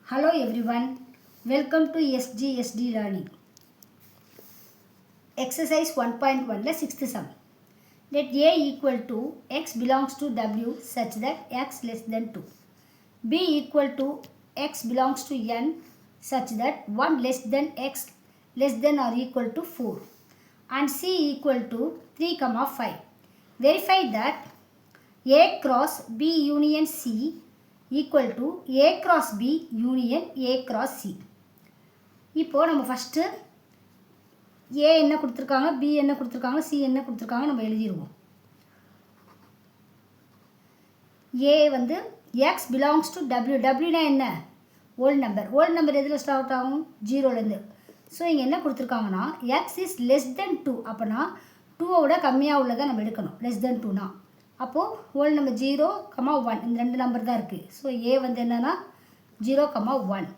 Hello everyone, welcome to SGSD Learning. Exercise 1.1 la 6th sum. Let A equal to x belongs to W such that x less than 2. B equal to x belongs to N such that 1 less than x less than or equal to 4. And C equal to 3, 5. Verify that A cross B union C equal to A cross B union A cross C. இப்போ நம்ம first A என்ன கொடுத்துருக்காங்க, B என்ன கொடுத்துருக்காங்க, C என்ன கொடுத்துருக்காங்க நம்ம எழுதிடுவோம். A வந்து x belongs to W. Wனா என்ன? Whole number. ஓல்ட் நம்பர் எதில் ஸ்டார்ட் ஆகும்? 0லேருந்து. ஸோ இங்கே என்ன கொடுத்துருக்காங்கன்னா x is less than 2. அப்போனா 2வோட கம்மியாக உள்ளதை நம்ம எடுக்கணும். less than 2னா அப்போது ஹோல் நம்பர் 0, 1 இந்த ரெண்டு நம்பர் தான் இருக்குது. ஸோ ஏ வந்து என்னென்னா 0, 1.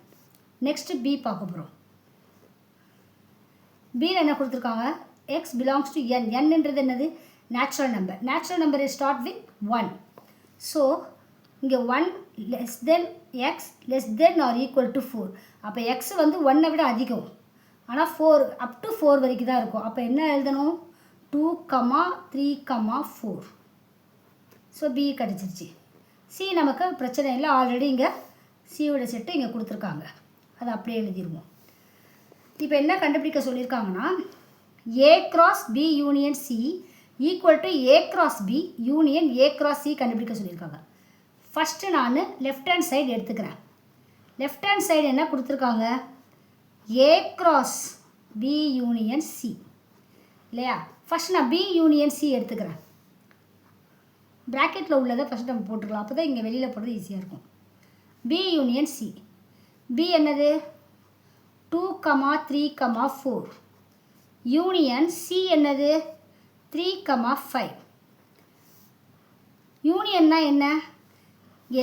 நெக்ஸ்ட்டு பி பார்க்க போகிறோம். பியில் என்ன கொடுத்துருக்காங்க? X belongs to N. என்னன்றது என்னது? Natural number. Natural number start with 1. So இங்கே 1 less than x less than or equal to 4. அப்போ எக்ஸ் வந்து 1ஐ விட அதிகம், ஆனால் 4 அப் டு 4 வரைக்கும் தான் இருக்கும். அப்போ என்ன எழுதணும்? 2, 3, 4. ஸோ பி கிடச்சிருச்சு. சி நமக்கு பிரச்சனை இல்லை, ஆல்ரெடி இங்கே சியோட செட்டு இங்கே கொடுத்துருக்காங்க, அதை அப்படியே எழுதிடுவோம். இப்போ என்ன கண்டுபிடிக்க சொல்லியிருக்காங்கன்னா A cross B union C equal to A cross B union A cross C கண்டுபிடிக்க சொல்லியிருக்காங்க. ஃபஸ்ட்டு நான் லெஃப்ட் ஹேண்ட் சைடு எடுத்துக்கிறேன். லெஃப்ட் ஹேண்ட் சைடு என்ன கொடுத்துருக்காங்க? A cross B union C இல்லையா? ஃபஸ்ட் நான் பி யூனியன் சி எடுத்துக்கிறேன். ப்ராக்கெட்டில் உள்ளதை ஃபஸ்ட் நம்ம போட்டுக்கலாம், அப்போ தான் இங்கே வெளியில் போடுறது ஈஸியாக இருக்கும். B union C. பி என்னது? 2, 3, 4. யூனியன் சி என்னது? 3, 5. யூனியன்னா என்ன?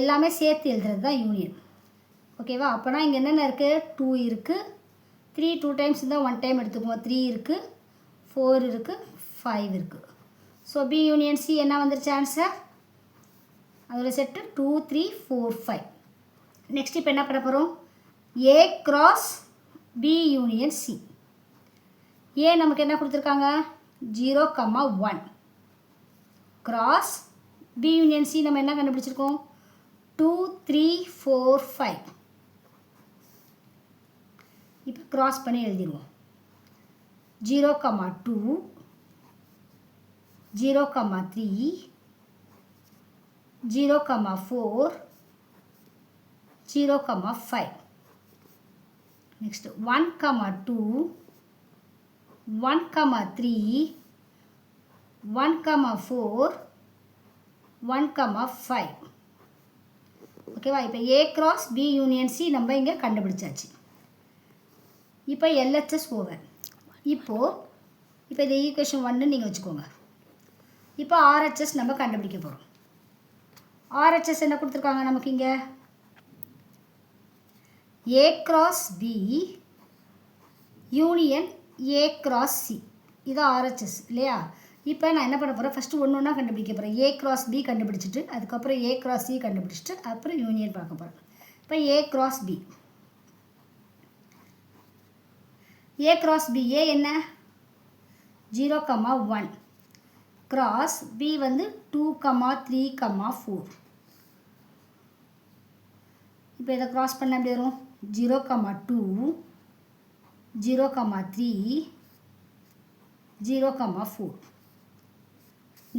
எல்லாமே சேர்த்து எழுதுறது தான் யூனியன். ஓகேவா? அப்போனா இங்கே என்னென்ன இருக்குது? 2 இருக்குது, 3 2 டைம்ஸ் இருந்தால் 1 டைம் எடுத்துக்குவோம். 3 இருக்குது, 4 இருக்குது, 5 இருக்குது. ஸோ பி யூனியன் சி என்ன வந்துருச்சு ஆன்சர்? அதோட செட்டு 2, 3, 4, 5. நெக்ஸ்ட் இப்போ என்ன பண்ண போகிறோம்? A cross B union C. A நமக்கு என்ன கொடுத்துருக்காங்க? 0, 1. கிராஸ் பி யூனியன் சி நம்ம என்ன கண்டுபிடிச்சிருக்கோம்? 2, 3, 4, 5. இப்போ கிராஸ் பண்ணி எழுதிடுவோம். 0, 2, 0, 3, 0, 4, 0, 5. Next 1, 2, 1, 3, 1, 4, 1, 5. ஓகேவா? இப்போ A cross B union C நம்ம இங்கே கண்டுபிடிச்சாச்சு. இப்போ எல்ஹெச்எஸ் ஓவர். இப்போ இது ஈக்குவேஷன் 1 நீங்கள் வச்சுக்கோங்க. இப்போ ஆர்ஹெச்எஸ் நம்ம கண்டுபிடிக்க போகிறோம். ஆர்ஹெச்எஸ் என்ன கொடுத்துருக்காங்க நமக்கு? இங்கே A cross B union A cross C, இது ஆர்ஹெச்எஸ் இல்லையா? இப்போ நான் என்ன பண்ண போகிறேன்? ஃபஸ்ட்டு ஒன்று ஒன்றா கண்டுபிடிக்க போகிறேன். ஏ கிராஸ் பி கண்டுபிடிச்சிட்டு அதுக்கப்புறம் ஏ கிராஸ் சி கண்டுபிடிச்சிட்டு அப்புறம் யூனியன் பார்க்க போகிறேன். இப்போ A cross B. A cross B. A என்ன? 0, 1. கிராஸ் பி வந்து 2, 3, 4. இப்போ இதை கிராஸ் பண்ண எப்படி வரும்? 0, 2, 0, 3, 0, 4.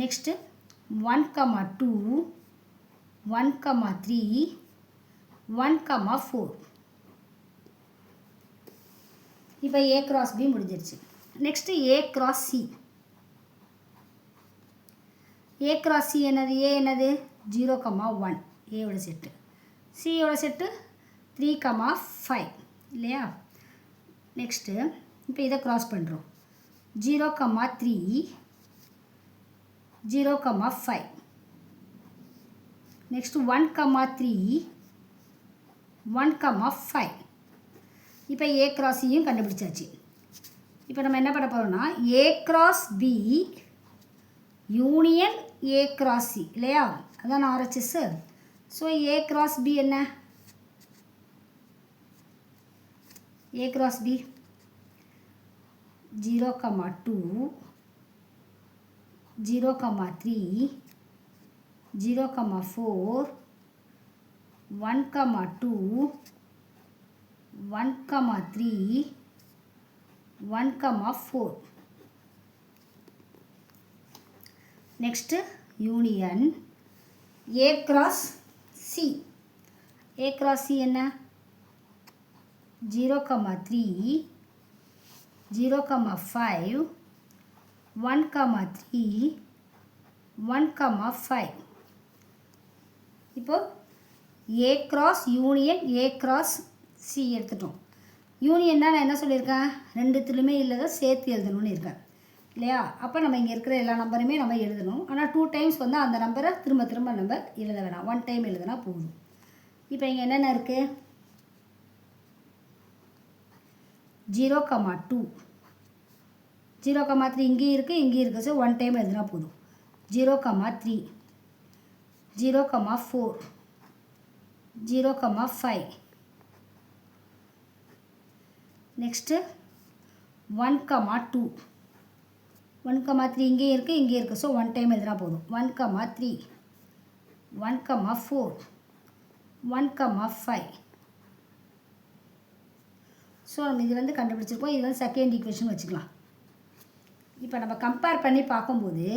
நெக்ஸ்ட்டு 1, 2, 1, 3, 1, 4. இப்போ ஏ கிராஸ் பி முடிஞ்சிருச்சு. Next A cross C. A cross C என்னது? ஏ என்னது? 0, 1 ஏவோட செட்டு. சியோட செட்டு 3, 5 இல்லையா? நெக்ஸ்ட்டு இப்போ இதை கிராஸ் பண்ணுறோம். 0, 3, 0, 5. நெக்ஸ்ட்டு 1, 3, 1, 5. இப்போ ஏ கிராஸ் சியும் கண்டுபிடிச்சாச்சு. இப்போ நம்ம என்ன பண்ண போகிறோம்னா A cross B union A cross C இல்லையா? அதான் RHS. So A cross B என்ன? A cross B 0, 2, 0, 3, 0, 4, 1, 2, 1, 3, 1, 4. Next union A cross C. A cross C என்ன 0, 3, 0, 5, 1, 3, 1, 5. இப்போ A cross union A cross C எடுத்துட்டோம். யூனியன்னா நான் என்ன சொல்லியிருக்கேன், ரெண்டுத்துலையுமே இல்லதை சேர்த்து எழுதணும்னு இருக்கேன் இல்லையா. அப்போ நம்ம இங்கே இருக்கிற எல்லா நம்பருமே நம்ம எழுதணும். ஆனால் 2 டைம்ஸ் வந்து அந்த நம்பரை திரும்ப திரும்ப நம்ம எழுத வேணாம், 1 டைம் எழுதுனா போதும். இப்போ இங்கே என்னென்ன இருக்குது, 0, 2, 0, 3 இங்கேயும் இருக்குது இங்கேயும் இருக்குது. ஸோ 1 டைம் எழுதுனா போதும். 0, 3, 0, 4, 0, 5. நெக்ஸ்ட்டு 1, 2, 1, 3 இங்கேயும் இருக்குது இங்கேயும் இருக்குது. ஸோ 1 டைம் எழுதுனா போதும். 1, 3, 1, 4, 1, 5. ஸோ நம்ம இது வந்து கண்டுபிடிச்சிருக்கோம். இது வந்து செகண்ட் ஈக்குவேஷன் வச்சுக்கலாம். இப்போ நம்ம கம்பேர் பண்ணி பார்க்கும்போது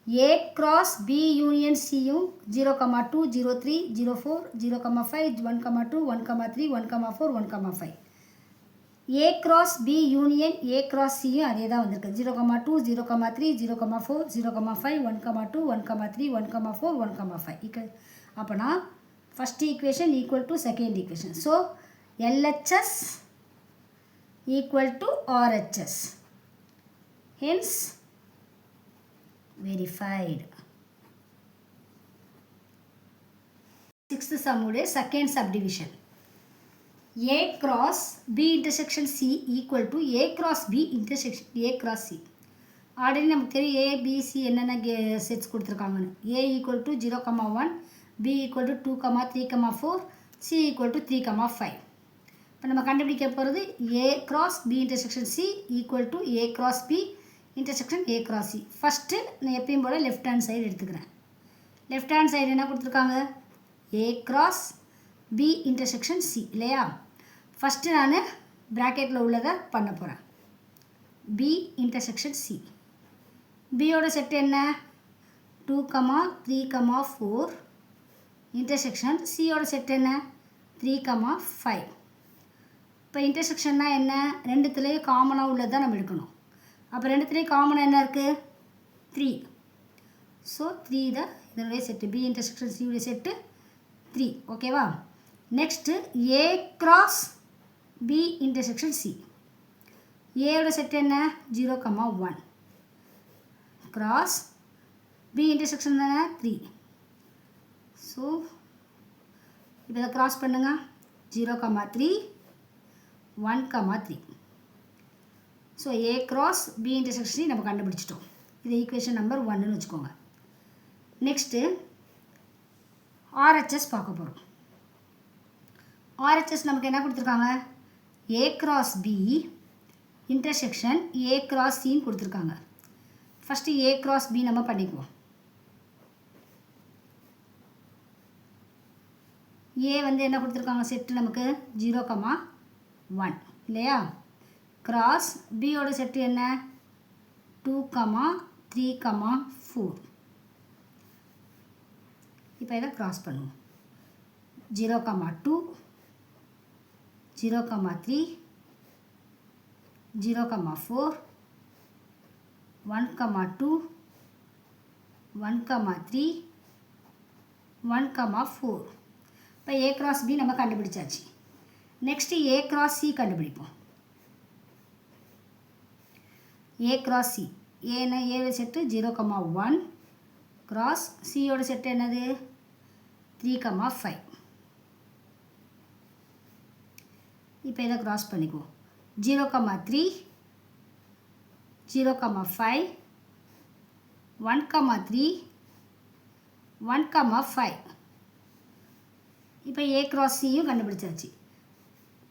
A cross B union Cயும் 0, 2, 0, 3, 0, 4, 0, 5, 1, 2, 1, 3, 1, 4, 1, 5. A cross B union A cross Cயும் அதே தான் வந்திருக்கு. 0, 2, 0, 3, 0, 4, 0, 5, 1, 2, 1, 3, 1, 4, 1, 5. அப்போனா first equation equal to second equation. So LHS equal to RHS. Hence verified. Sixth sum உடைய second subdivision. A cross B intersection C equal to A cross B intersection A cross C. Already நமக்கு தெரியும் A, B, C என்னென்ன sets கொடுத்துருக்காங்கன்னு. A equal to 0, 1, B equal to 2, 3, 4, C equal to 3, 5. இப்போ நம்ம கண்டுபிடிக்க போகிறது A cross B intersection C equal to A cross B intersection A cross C. First நான் எப்பயும் போல் லெஃப்ட் ஹேண்ட் சைடு எடுத்துக்கிறேன். Left hand side என்ன கொடுத்துருக்காங்க, A cross B intersection C இல்லையா. ஃபஸ்ட்டு நான் ப்ராக்கெட்டில் உள்ளதை பண்ண போகிறேன். B intersection C. பியோட செட் என்ன, 2, 3, 4 intersection. சியோட செட் என்ன, 3, 5. இப்போ இன்டர்செக்ஷன்னா என்ன, ரெண்டுத்துலேயும் காமனாக உள்ளது தான் நம்ம எடுக்கணும். அப்போ ரெண்டுத்துலேயும் காமனாக என்ன இருக்குது, 3. ஸோ 3 தான் இதனுடைய செட்டு. பி இன்டர்செக்ஷன் சியுடைய செட்டு 3. ஓகேவா. Next A cross B intersection C. ஏயோட செட் என்ன, 0, 1 கிராஸ் பி இன்டர்செக்ஷன் தானே 3. ஸோ இப்போ இதை கிராஸ் பண்ணுங்க, 0, 3, 1, 3. So A cross B intersection நம்ம கண்டுபிடிச்சிட்டோம். இது ஈக்குவேஷன் நம்பர் 1ன்னு வச்சுக்கோங்க. நெக்ஸ்ட்டு ஆர்ஹெச்எஸ் பார்க்க போகிறோம். ஆர்ஹெச்எஸ் நமக்கு என்ன கொடுத்துருக்காங்க, A cross B intersection A cross சின்னு கொடுத்துருக்காங்க. ஃபஸ்ட்டு ஏ கிராஸ் பி நம்ம பண்ணிக்குவோம். ஏ வந்து என்ன கொடுத்துருக்காங்க செட்டு நமக்கு, 0, 1 இல்லையா. கிராஸ் பியோட செட்டு என்ன, 2, 3, 4. இப்போ இதை கிராஸ் பண்ணுவோம். 0, 2, 0, 3, 0, 4, 1, 2, 1, 3, 1, 4. இப்போ ஏ கிராஸ் பி நம்ம கண்டுபிடிச்சாச்சு. நெக்ஸ்ட்டு ஏ கிராஸ் சி கண்டுபிடிப்போம். ஏ கிராஸ் சி, ஏன்னா ஏவோட செட்டு 0, 1 கிராஸ் சியோட செட்டு என்னது, 3, 5. இப்போ இதை கிராஸ் பண்ணிக்குவோம். 0, 3, 0, 5, 1, 3, 1, 5. இப்போ ஏ கிராஸ் சியும் கண்டுபிடிச்சாச்சு.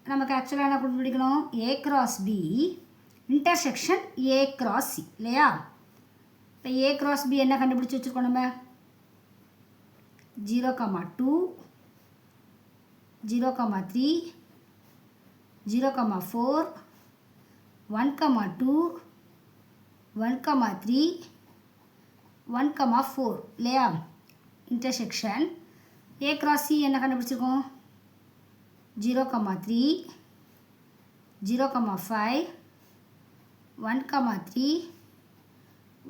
நமக்கு ஆக்சுவலாக என்ன கண்டுபிடிக்கணும்? A cross B intersection A cross C இல்லையா? இப்போ A cross B என்ன கண்டுபிடிச்சி வச்சுருக்கோம் நம்ம? 0,2 0,3 0,4 1,2 1,3 1,4 இல்லையா? இன்டர்செக்ஷன் A cross C என்ன கண்டுபிடிச்சிருக்கோம்? 0,3 0,5 1,3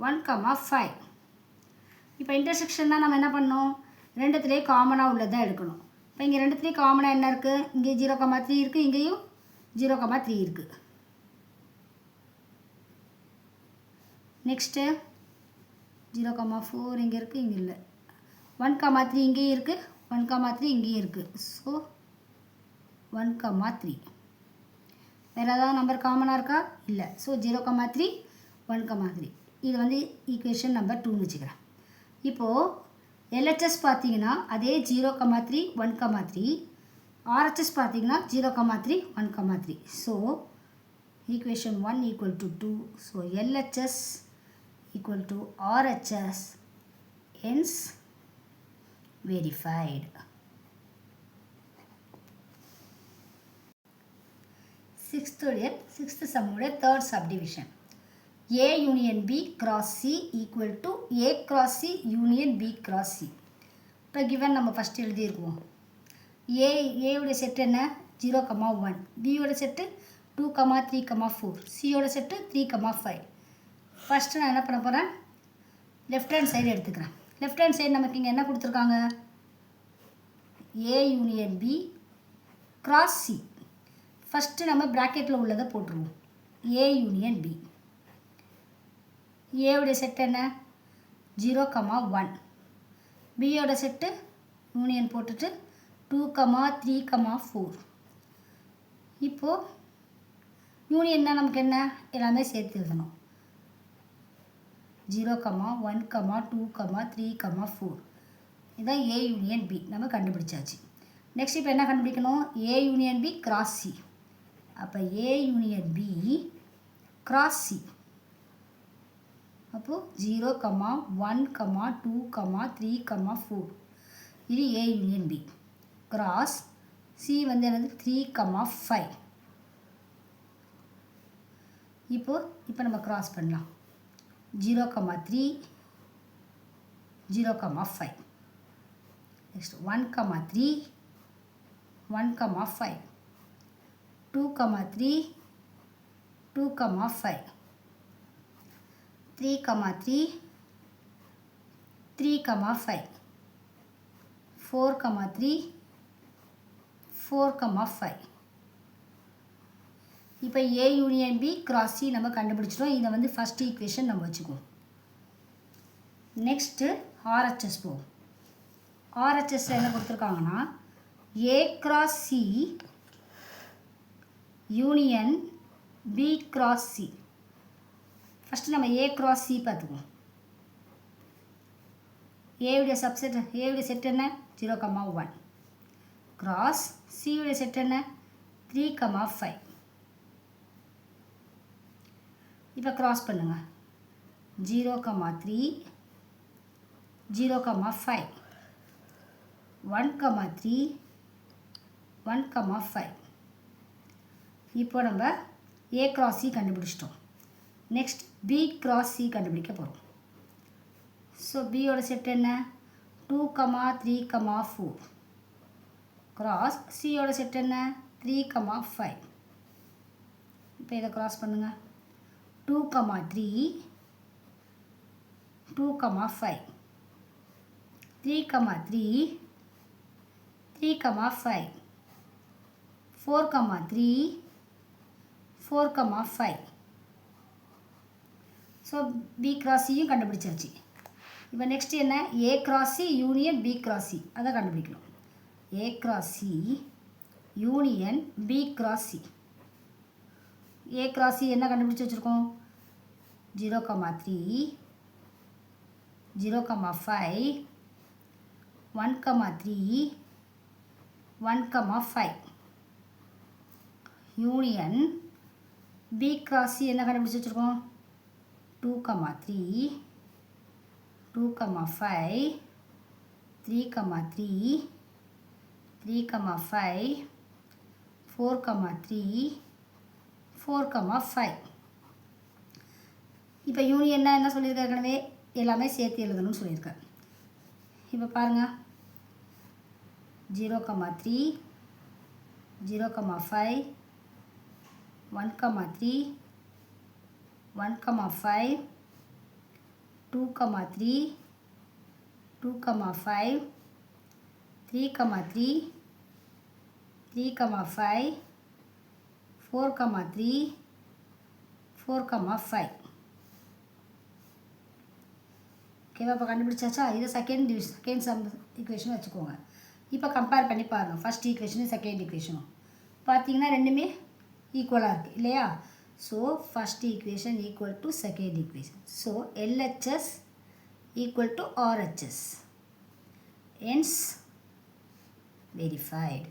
1,5. இப்போ இன்டர்செக்ஷன் தான் நம்ம என்ன பண்ணோம்? ரெண்டுத்துலேயே காமனாக உள்ளதாக எடுக்கணும். இப்போ இங்கே ரெண்டுத்துலேயும் காமனாக என்ன இருக்குது? இங்கே 0,3 இருக்குது, இங்கேயும் 0,3 இருக்குது. நெக்ஸ்ட்டு 0,4 இங்கே இருக்குது, இங்கே இல்லை. 1,3 இங்கேயும் இருக்குது, 1,3 இங்கேயும் இருக்குது. ஸோ 1,3. வேறு ஏதாவது நம்பர் காமனாக இருக்கா? இல்லை. ஸோ 0,3 1,3. இது வந்து ஈக்குவேஷன் நம்பர் 2ன்னு வச்சுக்கிறேன். இப்போது LHS பார்த்தீங்கன்னா அதே 0,3 1,3, RHS பார்த்தீங்கன்னா 0,3 1,3. So equation 1 equal to 2. So LHS equal to RHS hence verified. Sixth சம்முடைய third subdivision. A union B cross C equal to A cross C union B cross C. இப்போ given நம்ம first எழுதியிருக்குவோம். ஏவுடைய set என்ன? 0,1. பியோட set 2,3,4. சியோட set 3,5. First நான் என்ன பண்ண போகிறேன்? லெஃப்ட் ஹேண்ட் சைடு எடுத்துக்கிறேன். லெஃப்ட் ஹேண்ட் சைடு நமக்கு இங்கே என்ன கொடுத்துருக்காங்க? A union B cross C. First நம்ம ப்ராக்கெட்டில் உள்ளதை போட்டுருவோம். A union B. ஏவுடைய செட்டு என்ன? 0,1. பியோட செட்டு யூனியன் போட்டுட்டு 2,3,4. இப்போது யூனியன்னா நமக்கு என்ன? எல்லாமே சேர்த்து எழுதணும். 0,1, 2, 3,4. இதுதான் A யூனியன் B நம்ம கண்டுபிடிச்சாச்சு. நெக்ஸ்ட் இப்போ என்ன கண்டுபிடிக்கணும்? A union B cross C. அப்போ A union B cross C. அப்போது 0,1, 2, 3,4. இது A union B cross C வந்து என்னது? 3,5. இப்போ நம்ம கிராஸ் பண்ணலாம். 0,3 0,5. நெக்ஸ்ட் 1,3 1,5 2,3 2,5 3,3 3,5 4,3 4,5. இப்போ A union B cross C நம்ம கண்டுபிடிச்சிட்டோம். இதை வந்து ஃபஸ்ட் ஈக்குவேஷன் நம்ம வச்சுக்குவோம். நெக்ஸ்ட்டு RHS போவோம். RHS என்ன கொடுத்துருக்காங்கன்னா A cross C union B cross C. First நம்ம A கிராஸ் C பார்த்துக்குவோம். ஏவுடைய சப்செட் ஏவுடைய செட் என்ன? 0,1 கிராஸ் சியுடைய செட் என்ன? 3,5. இப்போ கிராஸ் பண்ணுங்க. 0,3 0,5 1,3 1,5. இப்போ நம்ம A cross C கண்டுபிடிச்சிட்டோம். நெக்ஸ்ட் B cross C கண்டுபிடிக்க போகிறோம். ஸோ பியோட செட் என்ன? 2,3,4 கிராஸ் சியோட செட் என்ன? 3,5. இப்போ இதை கிராஸ் பண்ணுங்கள். 2,3 2,5 3,3 3,5 4,3 4,5. ஸோ B cross Cயும் கண்டுபிடிச்சாச்சு. இப்போ நெக்ஸ்ட் என்ன? A cross C union B cross C அதை கண்டுபிடிக்கணும். A cross C union B cross C. A cross C என்ன கண்டுபிடிச்சி வச்சுருக்கோம்? 0,3 0,5 1,3 1,5. யூனியன் பி கிராஸ் சி என்ன கண்டுபிடிச்சி வச்சுருக்கோம் 2, 3 2, 5 3, 3 3, 5 4, 3 4, 5 இப்போ யூனியன்னா என்ன சொல்லியிருக்கேன் ஏற்கனவே எல்லாமே சேர்த்து எழுதணும்னு சொல்லியிருக்கேன். இப்போ பாருங்கள் 0, 3 0, 5 1, 3 1, 5 2, 3 2, 5 3, 3 3, 5 4, 3 4, 5 ஓகேவா. இப்போ கண்டுபிடிச்சாச்சா. இது செகண்ட் சம் ஈக்குவேஷன் வச்சுக்கோங்க. இப்போ கம்பேர் பண்ணி பாருங்கள் ஃபஸ்ட் ஈக்குவேஷனும் செகண்ட் ஈக்குவேஷனும் பார்த்தீங்கன்னா ரெண்டுமே ஈக்குவலாக இருக்குது இல்லையா. So first equation equal to second equation. So LHS equal to RHS. Hence verified.